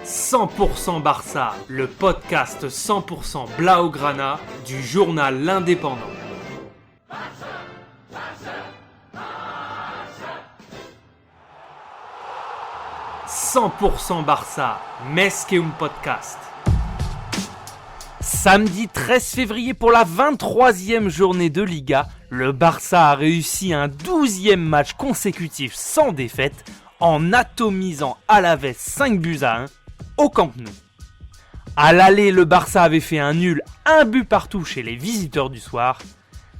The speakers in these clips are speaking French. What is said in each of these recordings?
100% Barça, le podcast 100% Blaugrana du journal L'Indépendant. 100% Barça, més que un podcast. Samedi 13 février pour la 23e journée de Liga, le Barça a réussi un 12e match consécutif sans défaite en atomisant Alavés 5-1 au Camp Nou. À l'aller, le Barça avait fait un nul, 1 but partout chez les visiteurs du soir.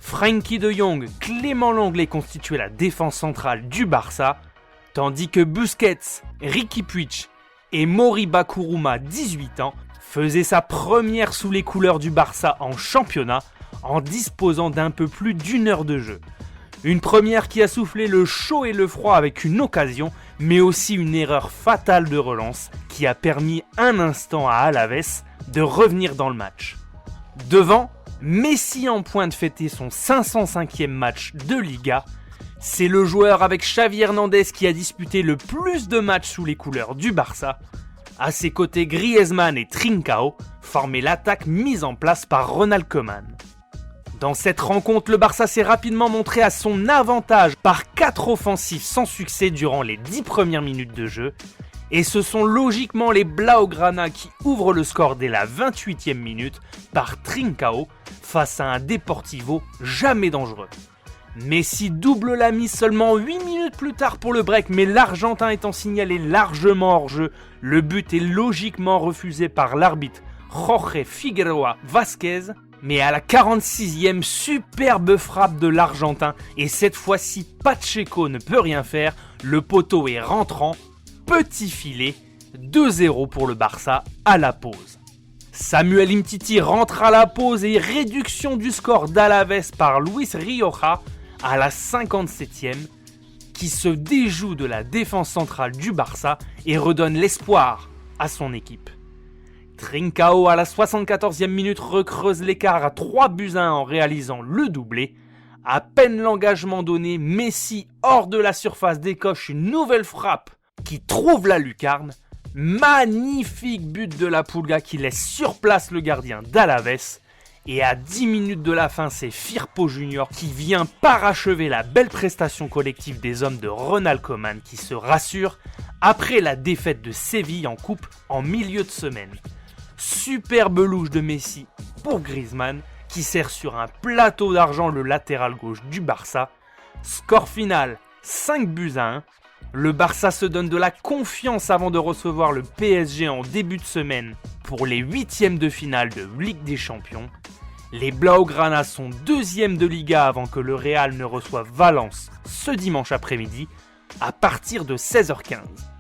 Frenkie de Jong, Clément Lenglet constituaient la défense centrale du Barça, tandis que Busquets, Riqui Puig et Mori Bakuruma, 18 ans, faisaient sa première sous les couleurs du Barça en championnat en disposant d'un peu plus d'une heure de jeu. Une première qui a soufflé le chaud et le froid avec une occasion, mais aussi une erreur fatale de relance qui a permis un instant à Alavés de revenir dans le match. Devant, Messi en point de fêter son 505e match de Liga. C'est le joueur avec Xavi Hernandez qui a disputé le plus de matchs sous les couleurs du Barça. À ses côtés, Griezmann et Trincao formaient l'attaque mise en place par Ronald Koeman. Dans cette rencontre, le Barça s'est rapidement montré à son avantage par 4 offensifs sans succès durant les 10 premières minutes de jeu. Et ce sont logiquement les Blaugrana qui ouvrent le score dès la 28e minute par Trincao face à un Deportivo jamais dangereux. Messi double la mise seulement 8 minutes plus tard pour le break, mais l'Argentin étant signalé largement hors jeu, le but est logiquement refusé par l'arbitre Jorge Figueroa Vázquez. Mais à la 46e, superbe frappe de l'Argentin, et cette fois-ci Pacheco ne peut rien faire, le poteau est rentrant, petit filet, 2-0 pour le Barça à la pause. Samuel Umtiti rentre à la pause et réduction du score d'Alavés par Luis Rioja à la 57e, qui se déjoue de la défense centrale du Barça et redonne l'espoir à son équipe. Trincao à la 74e minute recreuse l'écart à 3-1 en réalisant le doublé. À peine l'engagement donné, Messi hors de la surface décoche une nouvelle frappe qui trouve la lucarne. Magnifique but de la Pulga qui laisse sur place le gardien d'Alavés. Et à 10 minutes de la fin, c'est Firpo Junior qui vient parachever la belle prestation collective des hommes de Ronald Koeman qui se rassure après la défaite de Séville en coupe en milieu de semaine. Superbe louche de Messi pour Griezmann qui sert sur un plateau d'argent le latéral gauche du Barça. Score final 5-1. Le Barça se donne de la confiance avant de recevoir le PSG en début de semaine pour les 8e de finale de Ligue des Champions. Les Blaugrana sont 2e de Liga avant que le Real ne reçoive Valence ce dimanche après-midi à partir de 16h15.